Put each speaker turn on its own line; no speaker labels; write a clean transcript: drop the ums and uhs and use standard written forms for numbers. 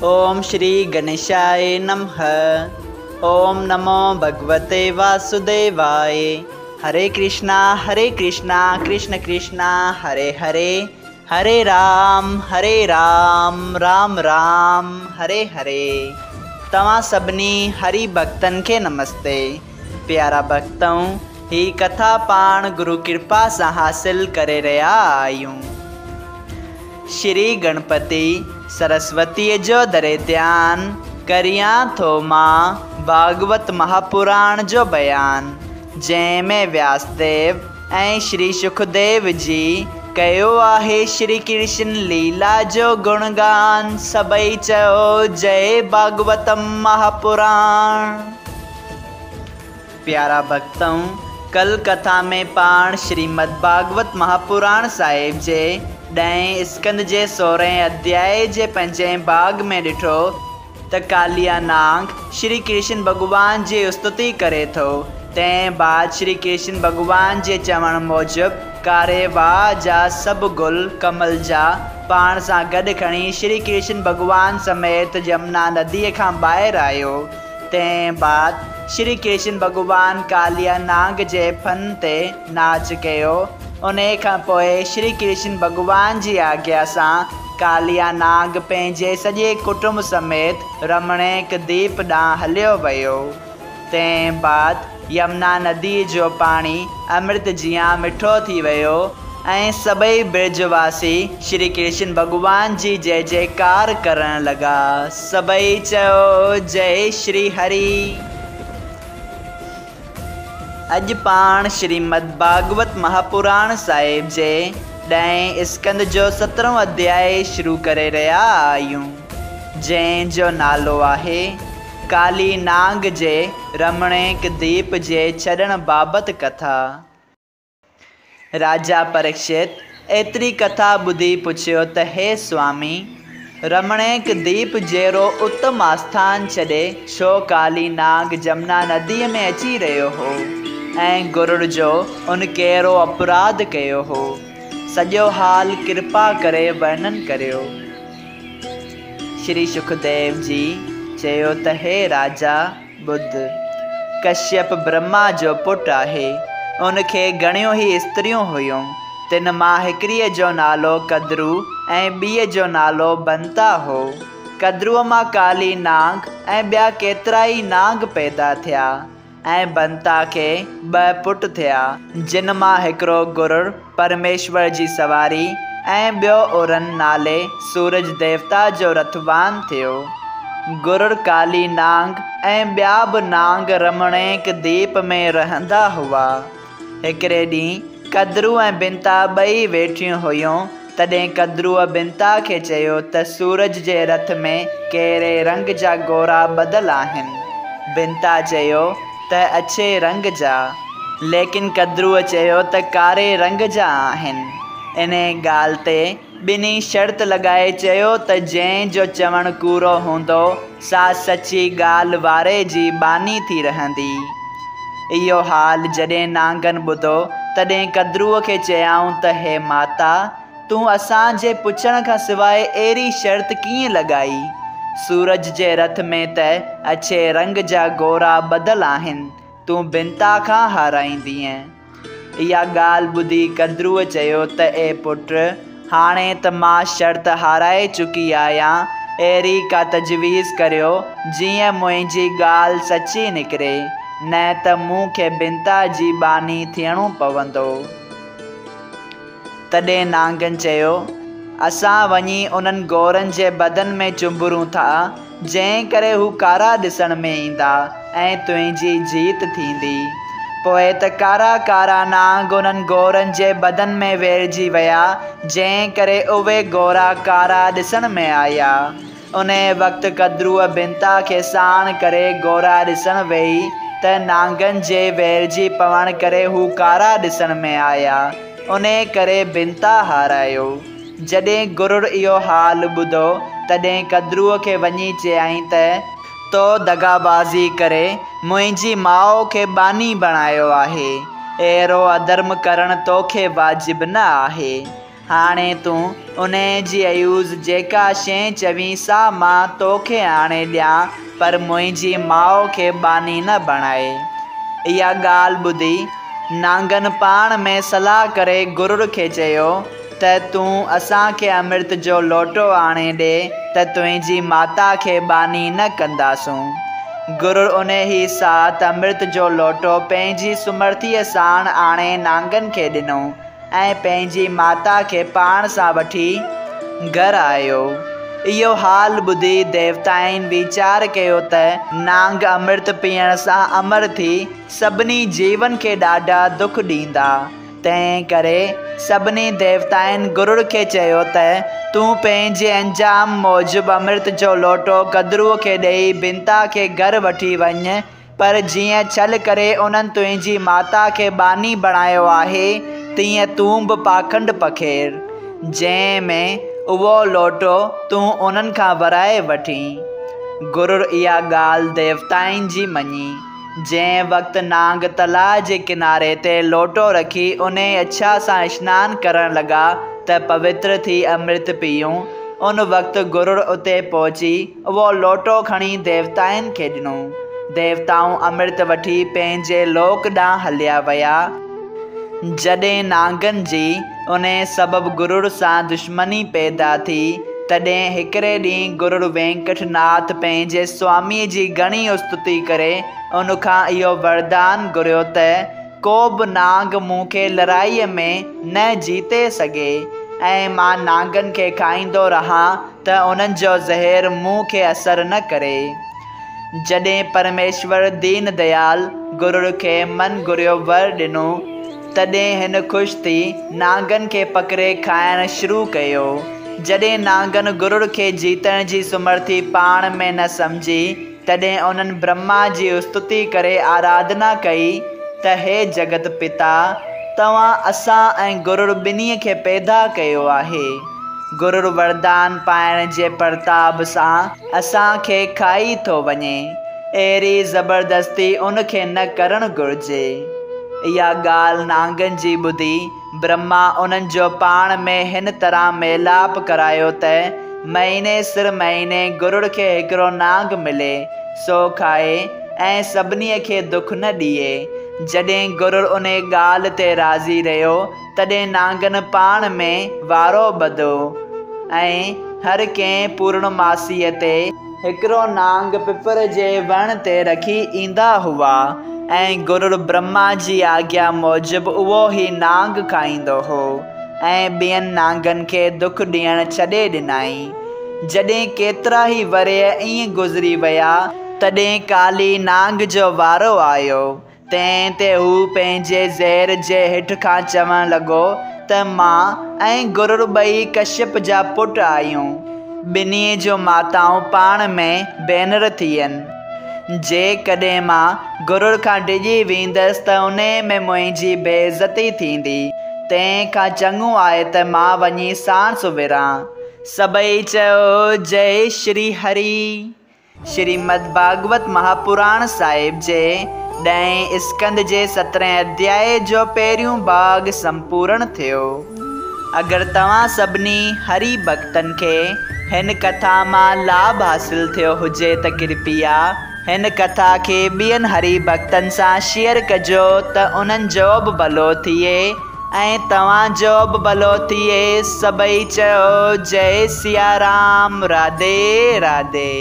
ओम श्री गणेशाय नमः। ओम नमो भगवते वासुदेवाय। हरे कृष्णा कृष्ण कृष्णा हरे हरे, हरे राम राम राम हरे हरे। तव्हां सभिनी हरि भक्तन के नमस्ते। प्यारा भक्तों, ही कथा पाण गुरु कृपा से हासिल करे रहा आयूं। श्री गणपति सरस्वती जो दरे ध्यान करिया थो मां भागवत महापुराण जो बयान, जंहिंमें व्यासदेव ऐं श्री सुखदेव जी कयो आहे श्री कृष्ण लीला जो गुणगान। सबई चयो जय भागवतम महापुराण। प्यारा भक्तों, कल कथा में पाण श्रीमद् भागवत महापुराण साहिब जे 10 स्कंद जे 16 अध्याय जे 5 भाग में ॾिठो त कालिया नाग श्री कृष्ण भगवान जी स्तुति करे थो। तंहिं बाद श्री कृष्ण भगवान जे चवण मूजिब कारेवा जा सभु गुल कमल जा पाण सां गॾु खणी श्री कृष्ण भगवान समेत यमुना नदीअ खां ॿाहिरि आयो। तंहिं बाद श्री कृष्ण भगवान कालिया नाग जे फन ते नाच कयो। उन खां पोइ श्री कृष्ण भगवान जी आज्ञा सां कालिया नाग पंहिंजे सॼे कुटुंब समेत रमणेक द्वीप ॾांहुं हलियो वियो। तंहिं बाद यमुना नदी जो पाणी अमृत जियां मिठो थी वियो ऐं सभई ब्रजवासी श्री कृष्ण भगवान जी जय जयकार करण लगा। सभई चयो जय श्री हरि। अज पाण श्रीमद् भागवत महापुराण साहिब जे 10 स्कंद जो 17 अध्याय शुरू करे रहा आयूं, जंहिंजो नालो आहे काली नाग जे रमणेक द्वीप जे छॾण बाबति कथा। राजा परीक्षित एतिरी कथा ॿुधी पुछियो त हे स्वामी, रमणेक द्वीप जहिड़ो उत्तम आस्थान छॾे छो काली नाग जमुना नदीअ में अची रहियो हो ऐं गुरुड़ जो उन कहिड़ो अपराध कयो हो? सॼो हाल कृपा करे वर्णन करियो। श्री सुखदेव जी चयो त हे राजा ॿुध, कश्यप ब्रह्मा जो पुटु आहे। उनखे घणियूं ई स्त्रियूं हुयूं। तिन मां हिकिड़ीअ जो नालो कद्रू ऐं ॿीअ जो नालो बंता हो। कद्रूअ मां काली नाग ऐं ॿिया केतिरा ई नाग पैदा थिया ऐं बंता खे 2 पुट थिया, जिन मां हिकिड़ो गुरुड़ परमेश्वर जी सवारी ऐं ॿियो उरन नाले सूरज देवता जो रथवान थियो। गुरुड़ काली नाग ऐं ॿिया बि नाग रमणेक द्वीप में रहंदा हुआ। हिकिड़े ॾींहुं कद्रू ऐं बिंता ॿई वेठियूं हुयूं। तॾहिं कद्रूअ बिंता खे चयो त सूरज जे रथ में कहिड़े रंग जा गोरा ॿधल आहिनि? बिंता चयो त अछे रंग जा, लेकिन कद्रूअ चयो त कारे रंग जा आहिनि। इन ॻाल्हि ते ॿिन्ही शर्त लॻाए चयो त जंहिंजो चवणु कूरो हूंदो सा सची ॻाल्हि वारे जी बानी थी रहंदी। इहो हाल जॾहिं नांगनि ॿुधो तॾहिं कद्रूअ खे चयाऊं त हे माता, तूं असांजे पुछण खां सवाइ अहिड़ी शर्त कीअं लॻाई? सूरज जे रथ में त अछे रंग जा गोरा ॿधल आहिनि, तूं बिंता खां हाराईंदीअं। इहा ॻाल्हि ॿुधी कद्रूअ चयो त ए पुट, हाणे त मां शर्त हाराए चुकी आहियां। अहिड़ी का तजवीज़ करियो जीअं मुंहिंजी ॻाल्हि सची निकिरे, न त मूंखे बिंता जी बानी थियणो पवंदो। तॾहिं नांगनि चयो, असां वञी उन्हनि गोरनि जे बदन में चुंबरूं था, जंहिं करे हू कारा ॾिसण में ईंदा ऐं तुंहिंजी जीत थींदी। पोइ त कारा कारा नाग उन्हनि गोरनि जे बदन में वेड़जी विया, जंहिं करे उहे गोरा कारा ॾिसण में आया। उन वक़्तु कद्रूअ बिंता खे साण करे गोरा ॾिसण वेई त नांगनि जे वेड़जी पवण करे हू कारा ॾिसण में आया। उन करे बिंता हारायो। जॾहिं गुरुड़ इहो हाल ॿुधो तॾहिं कद्रूअ खे वञी चयाईं त तो दगाबाज़ी करे मुंहिंजी माउ खे बानी बणायो आहे। अहिड़ो अधर्म करणु तोखे वाजिबु न आहे। हाणे तूं उन जी अयूज़ जेका शइ चवीं सा मां तोखे आणे ॾियां, पर मुंहिंजी माउ खे बानी न बणाए। इहा ॻाल्हि ॿुधी नांगनि पाण में सलाह करे गुरुड़ खे चयो त तूं असांखे अमृत जो लोटो आणे ॾे त तुंहिंजी माता खे बानी न कंदासूं। गुरुड़ उन ई साथ अमृत जो लोटो पंहिंजी सुमर्थीअ साण आणे नांगनि खे ॾिनो ऐं पंहिंजी माता खे पाण सां वठी घरु आयो। इहो हाल ॿुधी देवताउनि वीचार कयो त नांग अमृत पीअण सां अमर थी सभिनी जीवन खे ॾाढा दुख ॾींदा। तंहिं करे सभिनी देवताउनि गुरुड़ खे चयो त तूं पंहिंजे अंजाम मूजिबि अमृत जो लोटो कदरूअ खे ॾेई बिंता खे घरु वठी वञ, पर जीअं छल करे उन्हनि तुंहिंजी माता खे बानी बणायो आहे तीअं तूं बि पाखंड पखेर, जंहिं में उहो लोटो तूं उन्हनि खां वराए वठी। गुरुड़ इहा ॻाल्हि देवताउनि जी मञी। जंहिं वक़्तु नांग तलाउ जे किनारे ते लोटो रखी उन इच्छा सां सनानु करणु लॻा त पवित्र थी अमृत पीयूं, उन वक़्तु गुरुड़ उते पहुची उहो लोटो खणी देवताउनि खे ॾिनो। देवताऊं अमृत वठी पंहिंजे लोक ॾांहुं हलिया विया। जॾहिं नांगनि जी उन सबबु गुरुड़ सां दुश्मनी पैदा थी, तॾहिं हिकिड़े ॾींहुं गुरुड़ वेंकटनाथ पंहिंजे स्वामीअ जी घणी स्तुति करे उन खां इहो वरदान घुरियो त को बि नांग मूंखे लड़ाईअ में न जीते सघे ऐं मां नांगनि खे खाईंदो रहां त उन्हनि जो ज़हर मूं खे असरु न करे। जॾहिं परमेश्वर दीन दयाल गुरुड़ खे मन घुरियो वर ॾिनो, तॾहिं हिन ख़ुशि थी नांगनि खे पकिड़े खाइणु शुरू कयो। जॾहिं नांगनि गुरुड़ खे जीतण जी सुमर्थी पाण में न सम्झी, तॾहिं उन्हनि ब्रह्मा जी स्तुति करे आराधना कई त हे जगत पिता, तव्हां असां ऐं गुरुड़ ॿिन्ही खे पैदा कयो आहे। गुरुड़ वरदान पाइण जे प्रताप सां असांखे खाई थो वञे, अहिड़ी ज़बरदस्ती उनखे न करणु घुरिजे। इहा ॻाल्हि नांगनि जी ॿुधी ब्रह्मा उन्हनि जो पाण में हिन तरह मेलाप करायो त महीने सिर महीने गुरुड़ खे हिकिड़ो नांग मिले सो खाए ऐं सभिनी खे दुख न ॾिए। जॾहिं गुरुड़ उन ॻाल्हि ते राज़ी रहियो, तॾहिं नांगनि पाण में वारो ॿधो ऐं हर कंहिं पूर्णमासीअ ते हिकिड़ो नांग पिपर जे वण ते रखी ईंदा हुआ ऐं गुरुड़ ब्रह्मा जी आज्ञा मूजिबि उहो ई नांग खाईंदो हो ऐं ॿियनि नांगनि खे दुख ॾियणु छॾे ॾिनई। जॾहिं केतिरा ई वरह ईअं गुज़री विया, तॾहिं काली नांग जो वारो आयो। तंहिं ते हू पंहिंजे ज़हर जे हेठि खां चवणु लॻो त मां ऐं गुरुड़ ॿई कश्यप जा पुट आहियूं, ॿिन्ही जो माताऊं पाण में भेनर थियनि। जेकॾहिं मां गुरुड़ खां डिॼी वेंदसि त उन में मुंहिंजी बेइज़ती थींदी, तंहिं खां चङो आहे त मां वञी सांस विरां। सभई चयो जय श्री हरि। श्रीमद् भागवत महापुराण साहिब जे 10 स्कंद जे 17 अध्याय जो पहिरियों भाग संपूर्ण थियो। अगरि तव्हां सभिनी हरि भक्तनि खे हिन कथा मां लाभ हासिल थियो हुजे त कृपया हिन कथा खे ॿियनि हरि भक्तनि सां शेयर कजो त उन्हनि जो बि भलो थिए ऐं तव्हांजो बि भलो थिए। सभई चयो जय सिया राम। राधे राधे।